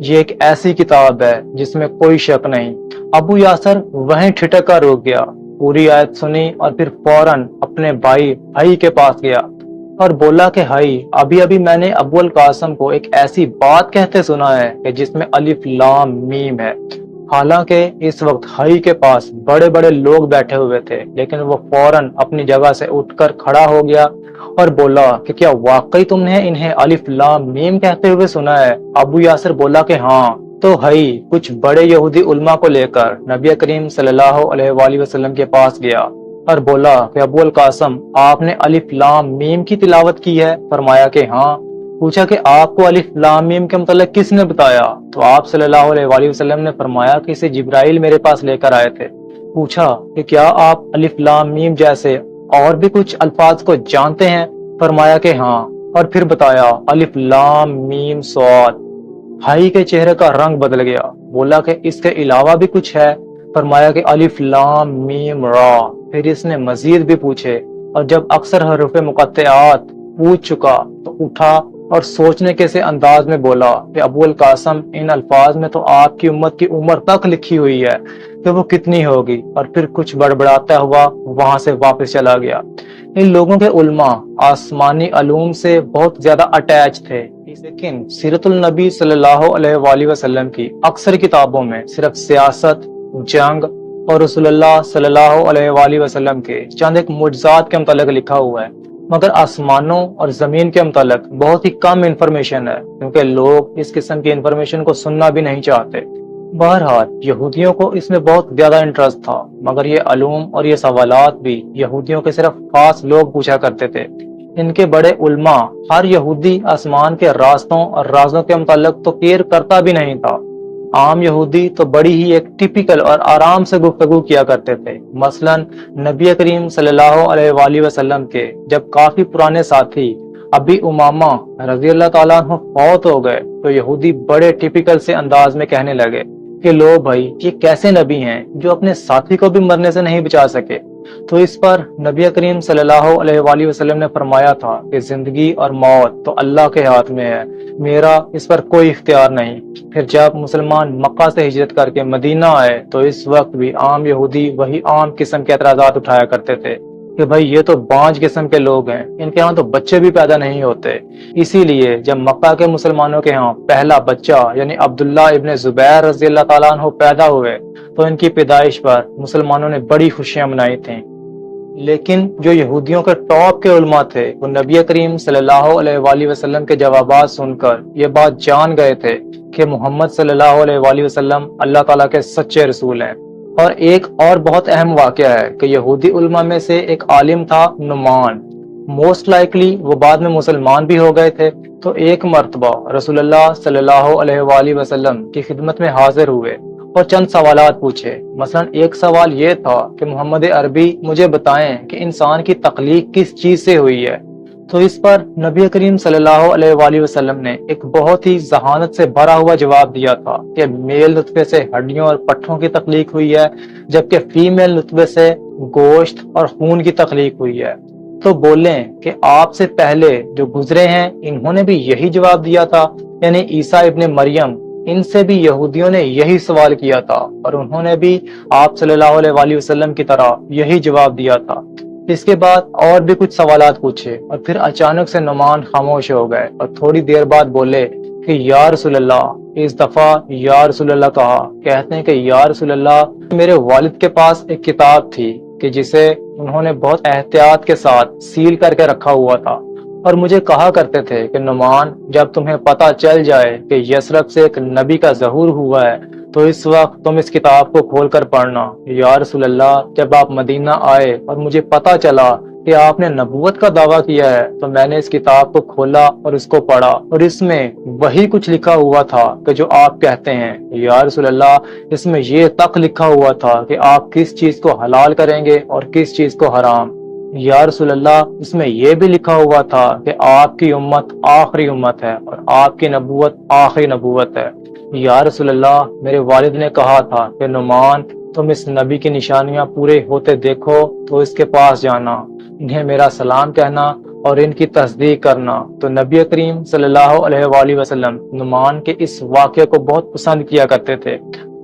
یہ ایک ایسی کتاب ہے جس میں کوئی شک نہیں۔ ابو یاسر وہیں ٹھٹک کر رک گیا، پوری آیت سنی اور پھر فوراً اپنے بھائی کے پاس گیا اور بولا کہ بھائی، ابھی ابھی میں نے ابو القاسم کو ایک ایسی بات کہتے سنا ہے کہ جس میں الف لام میم ہے۔ حالانکہ اس وقت ہائی کے پاس بڑے بڑے لوگ بیٹھے ہوئے تھے، لیکن وہ فوراً اپنی جگہ سے اٹھ کر کھڑا ہو گیا اور بولا کہ کیا واقعی تم نے انہیں الف لام میم کہتے ہوئے سنا ہے؟ ابو یاسر بولا کہ ہاں۔ تو ہائی کچھ بڑے یہودی علماء کو لے کر نبی کریم صلی اللہ علیہ وآلہ وسلم کے پاس گیا اور بولا کہ ابو القاسم، آپ نے الف لام میم کی تلاوت کی ہے؟ فرمایا کہ ہاں۔ پوچھا کہ آپ کو الف لام میم کے متعلق کس نے بتایا؟ تو آپ صلی اللہ علیہ وآلہ وسلم نے فرمایا کہ اسے جبرائیل میرے پاس لے کر آئے تھے۔ پوچھا کہ کیا آپ الف لام میم جیسے اور بھی کچھ الفاظ کو جانتے ہیں؟ فرمایا کہ ہاں، اور پھر بتایا الف لام میم صاد۔ بھائی کے چہرے کا رنگ بدل گیا، بولا کہ اس کے علاوہ بھی کچھ ہے؟ فرمایا کہ الف لام میم را۔ پھر اس نے مزید بھی پوچھے، اور جب اکثر حروف مقطعات پوچھ چکا تو اٹھا اور سوچنے کے سے انداز میں بولا کہ ابو القاسم، ان الفاظ میں تو آپ کی امت کی عمر تک لکھی ہوئی ہے کہ وہ کتنی ہوگی، اور پھر کچھ بڑبڑاتا ہوا وہاں سے واپس چلا گیا۔ ان لوگوں کے علماء آسمانی علوم سے بہت زیادہ اٹیچ تھے، لیکن سیرت النبی صلی اللہ علیہ وآلہ وسلم کی اکثر کتابوں میں صرف سیاست، جنگ اور رسول اللہ صلی اللہ علیہ وآلہ وسلم کے چند ایک معجزات کے متعلق لکھا ہوا ہے، مگر آسمانوں اور زمین کے متعلق بہت ہی کم انفارمیشن ہے، کیونکہ لوگ اس قسم کی انفارمیشن کو سننا بھی نہیں چاہتے۔ بہرحال یہودیوں کو اس میں بہت زیادہ انٹرسٹ تھا، مگر یہ علوم اور یہ سوالات بھی یہودیوں کے صرف خاص لوگ پوچھا کرتے تھے۔ ان کے بڑے علماء ہر یہودی آسمان کے راستوں اور رازوں کے متعلق تو کیئر کرتا بھی نہیں تھا۔ عام یہودی تو بڑی ہی ایک ٹیپیکل اور آرام سے گفتگو کیا کرتے تھے۔ مثلا نبی کریم صلی اللہ علیہ وآلہ وسلم کے جب کافی پرانے ساتھی ابی امامہ رضی اللہ تعالیٰ عنہ فوت ہو گئے تو یہودی بڑے ٹیپیکل سے انداز میں کہنے لگے کہ لو بھائی، یہ کیسے نبی ہیں جو اپنے ساتھی کو بھی مرنے سے نہیں بچا سکے؟ تو اس پر نبی کریم صلی اللہ علیہ وآلہ وسلم نے فرمایا تھا کہ زندگی اور موت تو اللہ کے ہاتھ میں ہے، میرا اس پر کوئی اختیار نہیں۔ پھر جب مسلمان مکہ سے ہجرت کر کے مدینہ آئے تو اس وقت بھی عام یہودی وہی عام قسم کے اعتراضات اٹھایا کرتے تھے کہ بھائی یہ تو بانج قسم کے لوگ ہیں، ان کے ہاں تو بچے بھی پیدا نہیں ہوتے۔ اسی لیے جب مکہ کے مسلمانوں کے ہاں پہلا بچہ یعنی عبداللہ ابن زبیر رضی اللہ تعالیٰ عنہ پیدا ہوئے تو ان کی پیدائش پر مسلمانوں نے بڑی خوشیاں منائی تھیں۔ لیکن جو یہودیوں کے ٹاپ کے علماء تھے وہ نبی کریم صلی اللہ علیہ وآلہ وسلم کے جوابات سن کر یہ بات جان گئے تھے کہ محمد صلی اللہ علیہ وآلہ وسلم اللہ تعالیٰ کے سچے رسول ہیں۔ اور ایک اور بہت اہم واقعہ ہے کہ یہودی علماء میں سے ایک عالم تھا نعمان، موسٹ لائکلی وہ بعد میں مسلمان بھی ہو گئے تھے۔ تو ایک مرتبہ رسول اللہ صلی اللہ علیہ وآلہ وسلم کی خدمت میں حاضر ہوئے اور چند سوالات پوچھے۔ مثلا ایک سوال یہ تھا کہ محمد عربی مجھے بتائیں کہ انسان کی تخلیق کس چیز سے ہوئی ہے؟ تو اس پر نبی کریم صلی اللہ علیہ وآلہ وسلم نے ایک بہت ہی ذہانت سے بھرا ہوا جواب دیا تھا کہ میل نطفے سے ہڈیوں اور پٹھوں کی تخلیق ہوئی ہے، جبکہ فیمیل نطفے سے گوشت اور خون کی تخلیق ہوئی ہے۔ تو بولیں کہ آپ سے پہلے جو گزرے ہیں انہوں نے بھی یہی جواب دیا تھا، یعنی عیسیٰ ابن مریم، ان سے بھی یہودیوں نے یہی سوال کیا تھا اور انہوں نے بھی آپ صلی اللہ علیہ وآلہ وسلم کی طرح یہی جواب دیا تھا۔ اس کے بعد اور بھی کچھ سوالات پوچھے اور پھر اچانک سے نعمان خاموش ہو گئے اور تھوڑی دیر بعد بولے کہ یا رسول اللہ۔ اس دفعہ یا رسول اللہ کہا۔ کہتے ہیں کہ یا رسول اللہ، میرے والد کے پاس ایک کتاب تھی کہ جسے انہوں نے بہت احتیاط کے ساتھ سیل کر کے رکھا ہوا تھا، اور مجھے کہا کرتے تھے کہ نعمان، جب تمہیں پتہ چل جائے کہ یثرب سے ایک نبی کا ظہور ہوا ہے تو اس وقت تم اس کتاب کو کھول کر پڑھنا۔ یا رسول اللہ، جب آپ مدینہ آئے اور مجھے پتہ چلا کہ آپ نے نبوت کا دعویٰ کیا ہے تو میں نے اس کتاب کو کھولا اور اس کو پڑھا، اور اس میں وہی کچھ لکھا ہوا تھا کہ جو آپ کہتے ہیں۔ یا رسول اللہ، اس میں یہ تک لکھا ہوا تھا کہ آپ کس چیز کو حلال کریں گے اور کس چیز کو حرام۔ یا رسول اللہ، اس میں یہ بھی لکھا ہوا تھا کہ آپ کی امت آخری امت ہے اور آپ کی نبوت آخری نبوت ہے۔ یا رسول اللہ، میرے والد نے کہا تھا کہ نعمان، تم اس نبی کی نشانیاں پورے ہوتے دیکھو تو اس کے پاس جانا، انہیں میرا سلام کہنا اور ان کی تصدیق کرنا۔ تو نبی کریم صلی اللہ علیہ وآلہ وسلم نعمان کے اس واقعے کو بہت پسند کیا کرتے تھے۔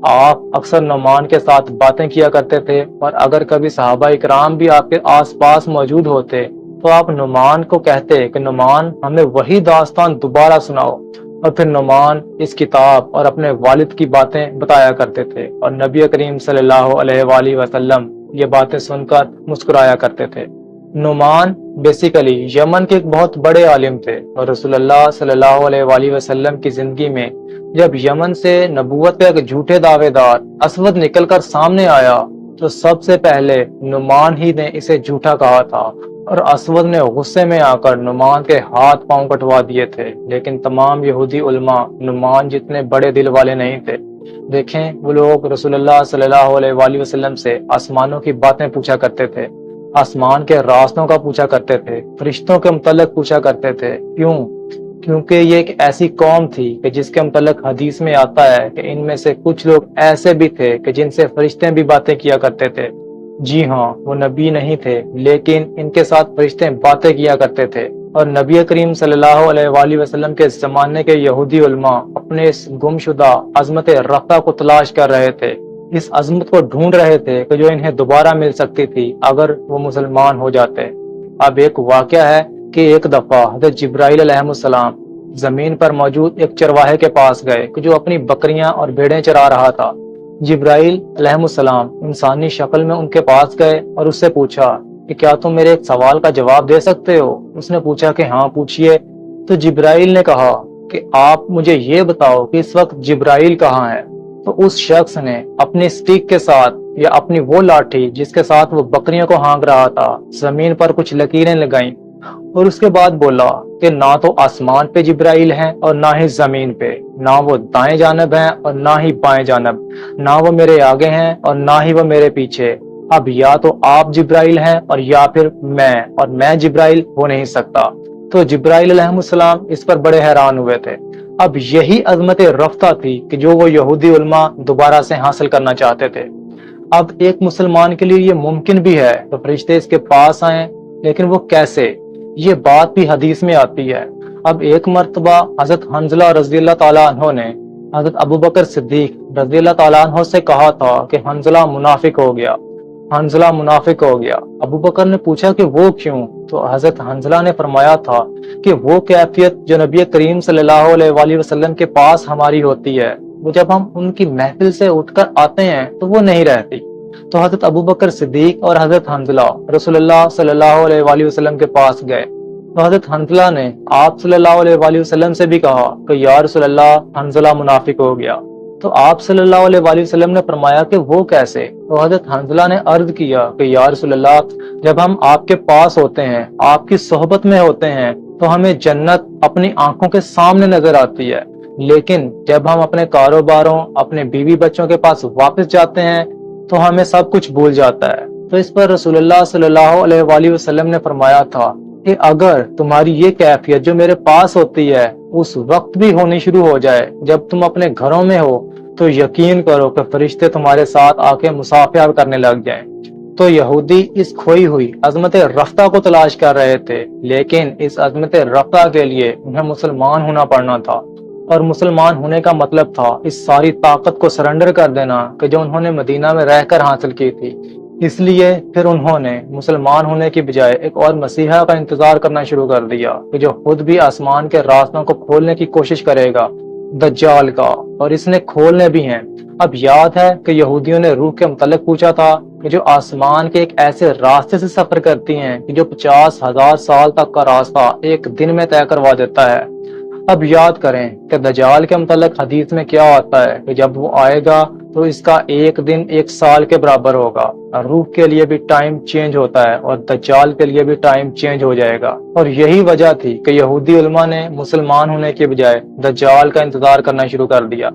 آپ اکثر نعمان کے ساتھ باتیں کیا کرتے تھے، اور اگر کبھی صحابہ اکرام بھی آپ کے آس پاس موجود ہوتے تو آپ نعمان کو کہتے کہ نعمان ہمیں وہی داستان دوبارہ سناؤ، اور پھر نعمان اس کتاب اور اپنے والد کی باتیں بتایا کرتے تھے، اور نبی کریم صلی اللہ علیہ وآلہ وسلم یہ باتیں سن کر مسکرایا کرتے تھے۔ نعمان بیسیکلی یمن کے ایک بہت بڑے عالم تھے، اور رسول اللہ صلی اللہ علیہ وآلہ وسلم کی زندگی میں جب یمن سے نبوت کے ایک جھوٹے دعوے دار اسود نکل کر سامنے آیا تو سب سے پہلے نعمان ہی نے اسے جھوٹا کہا تھا، اور اسود نے غصے میں آ کر نعمان کے ہاتھ پاؤں کٹوا دیے تھے۔ لیکن تمام یہودی علماء نعمان جتنے بڑے دل والے نہیں تھے۔ دیکھیں، وہ لوگ رسول اللہ صلی اللہ علیہ وآلہ وسلم سے آسمانوں کی باتیں پوچھا کرتے تھے، آسمان کے راستوں کا پوچھا کرتے تھے، فرشتوں کے متعلق پوچھا کرتے تھے۔ کیوں؟ کیونکہ یہ ایک ایسی قوم تھی کہ جس کے متعلق حدیث میں آتا ہے کہ ان میں سے کچھ لوگ ایسے بھی تھے کہ جن سے فرشتے بھی باتیں کیا کرتے تھے۔ جی ہاں، وہ نبی نہیں تھے، لیکن ان کے ساتھ فرشتے باتیں کیا کرتے تھے، اور نبی کریم صلی اللہ علیہ وآلہ وسلم کے زمانے کے یہودی علماء اپنے اس گمشدہ عظمت رفتہ کو تلاش کر رہے تھے، اس عظمت کو ڈھونڈ رہے تھے کہ جو انہیں دوبارہ مل سکتی تھی اگر وہ مسلمان ہو جاتے۔ اب ایک واقعہ ہے کہ ایک دفعہ حضرت جبرائیل علیہ السلام زمین پر موجود ایک چرواہے کے پاس گئے کہ جو اپنی بکریاں اور بھیڑیں چرا رہا تھا۔ جبرائیل علیہ السلام انسانی شکل میں ان کے پاس گئے اور اس سے پوچھا کہ کیا تم میرے ایک سوال کا جواب دے سکتے ہو؟ اس نے پوچھا کہ ہاں پوچھئے۔ تو جبرائیل نے کہا کہ آپ مجھے یہ بتاؤ کہ اس وقت جبرائیل کہاں ہے؟ تو اس شخص نے اپنی سٹیک کے ساتھ یا اپنی وہ لاٹھی جس کے ساتھ وہ بکریوں کو ہانک رہا تھا زمین پر کچھ لکیریں لگائیں، اور اس کے بعد بولا کہ نہ تو آسمان پہ جبرائیل ہیں اور نہ ہی زمین پہ، نہ وہ دائیں جانب ہیں اور نہ ہی بائیں جانب، نہ وہ میرے آگے ہیں اور نہ ہی وہ میرے پیچھے۔ اب یا تو آپ جبرائیل ہیں اور یا پھر میں، اور میں جبرائیل ہو نہیں سکتا۔ تو جبرائیل علیہ السلام اس پر بڑے حیران ہوئے تھے۔ اب یہی عظمت رفتہ تھی کہ جو وہ یہودی علماء دوبارہ سے حاصل کرنا چاہتے تھے۔ اب ایک مسلمان کے لیے یہ ممکن بھی ہے تو فرشتے اس کے پاس آئیں، لیکن وہ کیسے؟ یہ بات بھی حدیث میں آتی ہے۔ اب ایک مرتبہ حضرت حنظلہ رضی اللہ تعالیٰ عنہ نے حضرت ابوبکر صدیق رضی اللہ تعالیٰ عنہ سے کہا تھا کہ حنظلہ منافق ہو گیا، حنظلہ منافق ہو گیا۔ ابوبکر نے پوچھا کہ وہ کیوں؟ تو حضرت حنظلہ نے فرمایا تھا کہ وہ کیفیت جو نبی کریم صلی اللہ علیہ وآلہ وسلم کے پاس ہماری ہوتی ہے، وہ جب ہم ان کی محفل سے اٹھ کر آتے ہیں تو وہ نہیں رہتی۔ تو حضرت ابوبکر صدیق اور حضرت حنظلہ رسول اللہ صلی اللہ علیہ وآلہ وسلم کے پاس گئے، تو حضرت حنظلہ نے آپ صلی اللہ علیہ وآلہ وسلم سے بھی کہا کہ یا رسول اللہ، حنظلہ منافق ہو گیا۔ تو آپ صلی اللہ علیہ وآلہ وسلم نے فرمایا کہ وہ کیسے؟ تو حضرت حنظلہ نے عرض کیا کہ یا رسول اللہ، جب ہم آپ کے پاس ہوتے ہیں، آپ کی صحبت میں ہوتے ہیں، تو ہمیں جنت اپنی آنکھوں کے سامنے نظر آتی ہے، لیکن جب ہم اپنے کاروباروں، اپنے بیوی بچوں کے پاس واپس جاتے ہیں تو ہمیں سب کچھ بھول جاتا ہے۔ تو اس پر رسول اللہ صلی اللہ علیہ وآلہ وسلم نے فرمایا تھا کہ اگر تمہاری یہ کیفیت جو میرے پاس ہوتی ہے اس وقت بھی ہونی شروع ہو جائے جب تم اپنے گھروں میں ہو، تو یقین کرو کہ فرشتے تمہارے ساتھ آ کے مصافحہ کرنے لگ جائیں۔ تو یہودی اس کھوئی ہوئی عظمت رفتہ کو تلاش کر رہے تھے، لیکن اس عظمت رفتہ کے لیے انہیں مسلمان ہونا پڑنا تھا، اور مسلمان ہونے کا مطلب تھا اس ساری طاقت کو سرنڈر کر دینا کہ جو انہوں نے مدینہ میں رہ کر حاصل کی تھی۔ اس لیے پھر انہوں نے مسلمان ہونے کی بجائے ایک اور مسیحا کا انتظار کرنا شروع کر دیا کہ جو خود بھی آسمان کے راستوں کو کھولنے کی کوشش کرے گا، دجال کا، اور اس نے کھولنے بھی ہیں۔ اب یاد ہے کہ یہودیوں نے روح کے متعلق پوچھا تھا کہ جو آسمان کے ایک ایسے راستے سے سفر کرتی ہیں کہ جو 50,000 سال تک کا راستہ ایک دن میں طے کروا دیتا ہے۔ اب یاد کریں کہ دجال کے متعلق حدیث میں کیا آتا ہے کہ جب وہ آئے گا تو اس کا ایک دن ایک سال کے برابر ہوگا، اور روح کے لیے بھی ٹائم چینج ہوتا ہے اور دجال کے لیے بھی ٹائم چینج ہو جائے گا۔ اور یہی وجہ تھی کہ یہودی علماء نے مسلمان ہونے کے بجائے دجال کا انتظار کرنا شروع کر دیا۔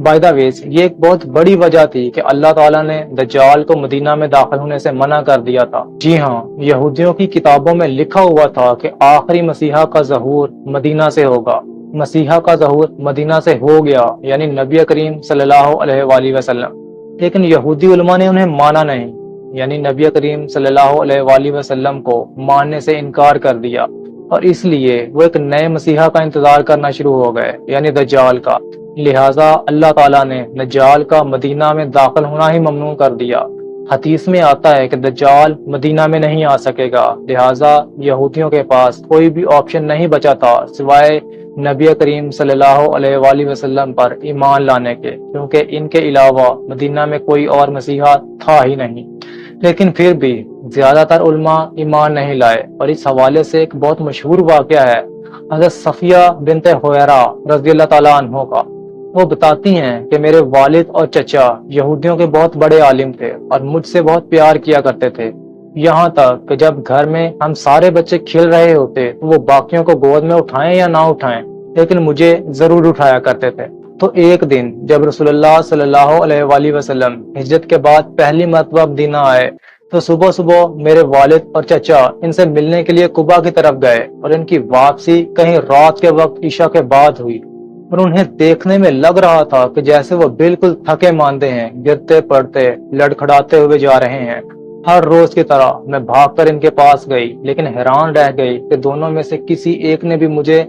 بائی دا ویز، یہ ایک بہت بڑی وجہ تھی کہ اللہ تعالیٰ نے دجال کو مدینہ میں داخل ہونے سے منع کر دیا تھا۔ جی ہاں، یہودیوں کی کتابوں میں لکھا ہوا تھا کہ آخری مسیحا کا ظہور مدینہ سے ہوگا۔ مسیحا کا ظہور مدینہ سے ہو گیا، یعنی نبی کریم صلی اللہ علیہ وآلہ وسلم، لیکن یہودی علماء نے انہیں مانا نہیں۔ یعنی نبی کریم صلی اللہ علیہ وآلہ وسلم کو ماننے سے انکار کر دیا، اور اس لیے وہ ایک نئے مسیحا کا انتظار کرنا شروع ہو گئے، یعنی دجال کا۔ لہٰذا اللہ تعالیٰ نے دجال کا مدینہ میں داخل ہونا ہی ممنوع کر دیا۔ حدیث میں آتا ہے کہ دجال مدینہ میں نہیں آ سکے گا، لہٰذا یہودیوں کے پاس کوئی بھی آپشن نہیں بچا تھا سوائے نبی کریم صلی اللہ علیہ وآلہ وسلم پر ایمان لانے کے، کیونکہ ان کے علاوہ مدینہ میں کوئی اور مسیحا تھا ہی نہیں۔ لیکن پھر بھی زیادہ تر علماء ایمان نہیں لائے، اور اس حوالے سے ایک بہت مشہور واقعہ ہے حضرت صفیہ بنت حویرہ رضی اللہ تعالیٰ عنہ کا۔ وہ بتاتی ہیں کہ میرے والد اور چچا یہودیوں کے بہت بڑے عالم تھے اور مجھ سے بہت پیار کیا کرتے تھے، یہاں تک کہ جب گھر میں ہم سارے بچے کھیل رہے ہوتے تو وہ باقیوں کو گود میں اٹھائیں یا نہ اٹھائیں، لیکن مجھے ضرور اٹھایا کرتے تھے۔ تو ایک دن جب رسول اللہ صلی اللہ علیہ وآلہ وسلم ہجرت کے بعد پہلی مرتبہ مدینہ آئے تو صبح صبح میرے والد اور چچا ان سے ملنے کے لیے قباء کی طرف گئے، اور ان کی واپسی کہیں رات کے وقت عشاء کے بعد ہوئی، اور انہیں دیکھنے میں لگ رہا تھا کہ جیسے وہ بالکل تھکے ماندے ہیں، گرتے پڑتے لڑکھڑاتے ہوئے جا رہے ہیں۔ ہر روز کی طرح میں بھاگ کر ان کے پاس گئی، لیکن حیران رہ گئی کہ دونوں میں سے کسی ایک نے بھی مجھے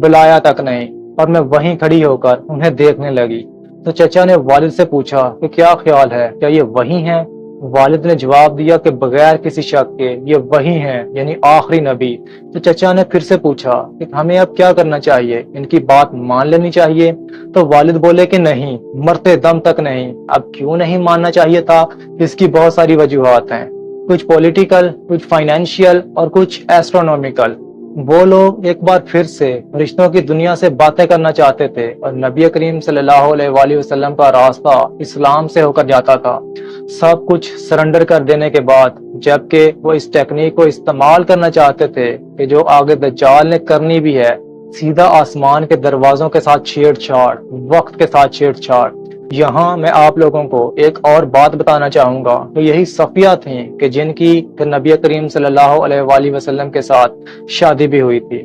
بلایا تک نہیں، اور میں وہیں کھڑی ہو کر انہیں دیکھنے لگی۔ تو چچا نے والد سے پوچھا کہ کیا خیال ہے، کیا یہ وہی ہیں؟ والد نے جواب دیا کہ بغیر کسی شک کے یہ وہی ہیں، یعنی آخری نبی۔ تو چچا نے پھر سے پوچھا کہ ہمیں اب کیا کرنا چاہیے، ان کی بات مان لینی چاہیے؟ تو والد بولے کہ نہیں، مرتے دم تک نہیں۔ اب کیوں نہیں ماننا چاہیے تھا؟ اس کی بہت ساری وجوہات ہیں، کچھ پولیٹیکل، کچھ فائنینشیل اور کچھ ایسٹرونومیکل۔ وہ لوگ ایک بار پھر سے رشتوں کی دنیا سے باتیں کرنا چاہتے تھے، اور نبی کریم صلی اللہ علیہ وآلہ وسلم کا راستہ اسلام سے ہو کر جاتا تھا، سب کچھ سرنڈر کر دینے کے بعد، جبکہ وہ اس ٹیکنیک کو استعمال کرنا چاہتے تھے کہ جو آگے دجال نے کرنی بھی ہے، سیدھا آسمان کے دروازوں کے ساتھ چھیڑ چھاڑ، وقت کے ساتھ چھیڑ چھاڑ۔ یہاں میں آپ لوگوں کو ایک اور بات بتانا چاہوں گا کہ یہی صفیہ تھیں کہ جن کی نبی کریم صلی اللہ علیہ وآلہ وسلم کے ساتھ شادی بھی ہوئی تھی۔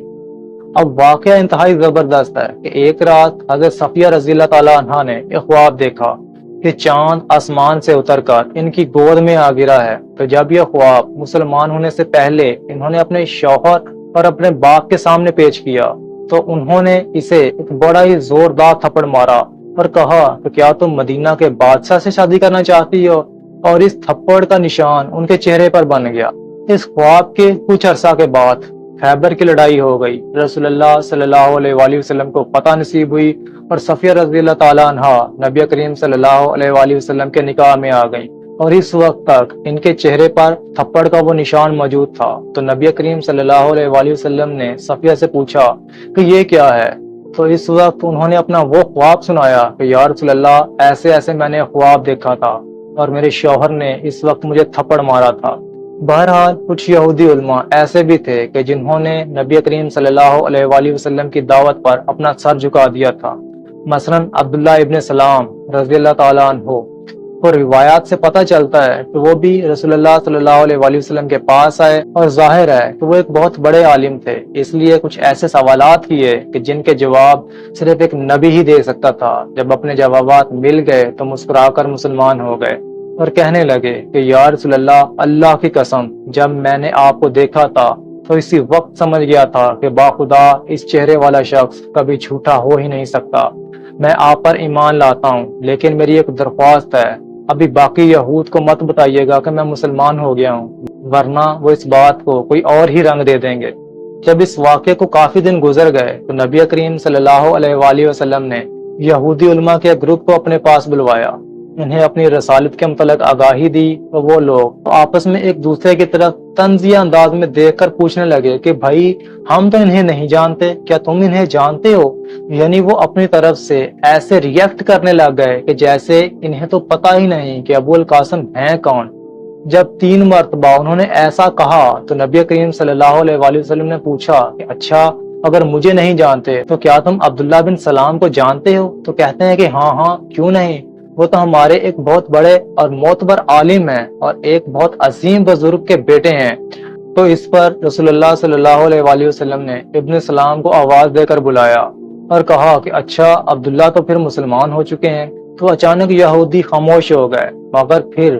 اب واقعہ انتہائی زبردست ہے کہ ایک رات حضرت صفیہ رضی اللہ تعالیٰ عنہ نے ایک خواب دیکھا کہ چاند آسمان سے اتر کر ان کی گود میں آ گرا ہے۔ تو جب یہ خواب مسلمان ہونے سے پہلے انہوں نے اپنے شوہر اور اپنے باپ کے سامنے پیش کیا تو انہوں نے اسے ایک بڑا ہی زوردار تھپڑ مارا اور کہا کہ کیا تم مدینہ کے بادشاہ سے شادی کرنا چاہتی ہو؟ اور اس تھپڑ کا نشان ان کے چہرے پر بن گیا۔ اس خواب کے کچھ عرصہ کے بعد خیبر کی لڑائی ہو گئی، رسول اللہ صلی اللہ علیہ وآلہ وسلم کو فتح نصیب ہوئی، اور صفیہ رضی اللہ تعالیٰ عنہ نبی کریم صلی اللہ علیہ وآلہ وسلم کے نکاح میں آ گئی، اور اس وقت تک ان کے چہرے پر تھپڑ کا وہ نشان موجود تھا۔ تو نبی کریم صلی اللہ علیہ وآلہ وسلم نے صفیہ سے پوچھا کہ یہ کیا ہے؟ تو اس وقت انہوں نے اپنا وہ خواب سنایا کہ یا رسول اللہ، ایسے ایسے میں نے خواب دیکھا تھا اور میرے شوہر نے اس وقت مجھے تھپڑ مارا تھا۔ بہرحال کچھ یہودی علماء ایسے بھی تھے کہ جنہوں نے نبی کریم صلی اللہ علیہ وآلہ وسلم کی دعوت پر اپنا سر جھکا دیا تھا، مثلا عبداللہ ابن سلام رضی اللہ تعالیٰ عنہ۔ اور روایات سے پتہ چلتا ہے کہ وہ بھی رسول اللہ صلی اللہ علیہ وآلہ وسلم کے پاس آئے، اور ظاہر ہے کہ وہ ایک بہت بڑے عالم تھے، اس لیے کچھ ایسے سوالات کیے کہ جن کے جواب صرف ایک نبی ہی دے سکتا تھا۔ جب اپنے جوابات مل گئے تو مسکرا کر مسلمان ہو گئے اور کہنے لگے کہ یا رسول اللہ، اللہ کی قسم، جب میں نے آپ کو دیکھا تھا تو اسی وقت سمجھ گیا تھا کہ باخدا اس چہرے والا شخص کبھی جھوٹا ہو ہی نہیں سکتا۔ میں آپ پر ایمان لاتا ہوں، لیکن میری ایک درخواست ہے، ابھی باقی یہود کو مت بتائیے گا کہ میں مسلمان ہو گیا ہوں، ورنہ وہ اس بات کو کوئی اور ہی رنگ دے دیں گے۔ جب اس واقعے کو کافی دن گزر گئے تو نبی کریم صلی اللہ علیہ وآلہ وسلم نے یہودی علماء کے گروپ کو اپنے پاس بلوایا، انہیں اپنی رسالت کے متعلق آگاہی دی، اور وہ لوگ آپس میں ایک دوسرے کی طرف طنزیہ انداز میں دیکھ کر پوچھنے لگے کہ بھائی، ہم تو انہیں نہیں جانتے، کیا تم انہیں جانتے ہو؟ یعنی وہ اپنی طرف سے ایسے ریئیکٹ کرنے لگ گئے کہ جیسے انہیں تو پتہ ہی نہیں کہ ابو القاسم ہیں کون۔ جب 3 مرتبہ انہوں نے ایسا کہا تو نبی کریم صلی اللہ علیہ وآلہ وسلم نے پوچھا کہ اچھا، اگر مجھے نہیں جانتے تو کیا تم عبداللہ بن سلام کو جانتے ہو؟ تو کہتے ہیں کہ ہاں، کیوں نہیں، وہ تو ہمارے ایک بہت بڑے اور معتبر عالم ہیں اور ایک بہت عظیم بزرگ کے بیٹے ہیں۔ تو اس پر رسول اللہ صلی اللہ علیہ وآلہ وسلم نے ابن سلام کو آواز دے کر بلایا اور کہا کہ اچھا، عبداللہ تو پھر مسلمان ہو چکے ہیں۔ تو اچانک یہودی خاموش ہو گئے، مگر پھر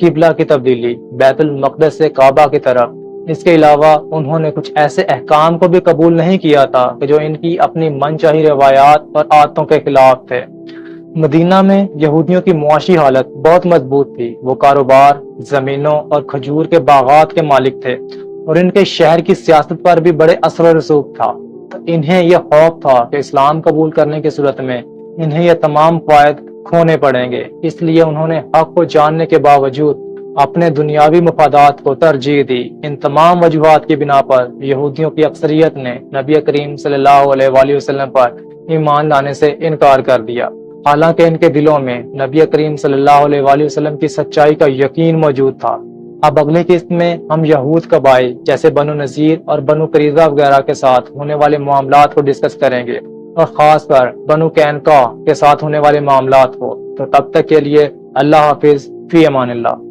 قبلہ کی تبدیلی بیت المقدس سے کعبہ کی طرف۔ اس کے علاوہ انہوں نے کچھ ایسے احکام کو بھی قبول نہیں کیا تھا کہ جو ان کی اپنی من چاہی روایات اور عادتوں کے خلاف تھے۔ مدینہ میں یہودیوں کی معاشی حالت بہت مضبوط تھی۔ وہ کاروبار، زمینوں اور کھجور کے باغات کے مالک تھے اور ان کے شہر کی سیاست پر بھی بڑے اثر و رسوخ تھا۔ انہیں یہ خوف تھا کہ اسلام قبول کرنے کی صورت میں انہیں یہ تمام فوائد کھونے پڑیں گے، اس لیے انہوں نے حق کو جاننے کے باوجود اپنے دنیاوی مفادات کو ترجیح دی۔ ان تمام وجوہات کی بنا پر یہودیوں کی اکثریت نے نبی کریم صلی اللہ علیہ وآلہ وسلم پر ایمان لانے سے انکار کر دیا، حالانکہ ان کے دلوں میں نبی کریم صلی اللہ علیہ وآلہ وسلم کی سچائی کا یقین موجود تھا۔ اب اگلی قسط میں ہم یہود قبائل جیسے بنو نذیر اور بنو قریظہ وغیرہ کے ساتھ ہونے والے معاملات کو ڈسکس کریں گے، اور خاص کر بنو قینقاع کے ساتھ ہونے والے معاملات کو۔ تو تب تک کے لیے اللہ حافظ، فی امان اللہ۔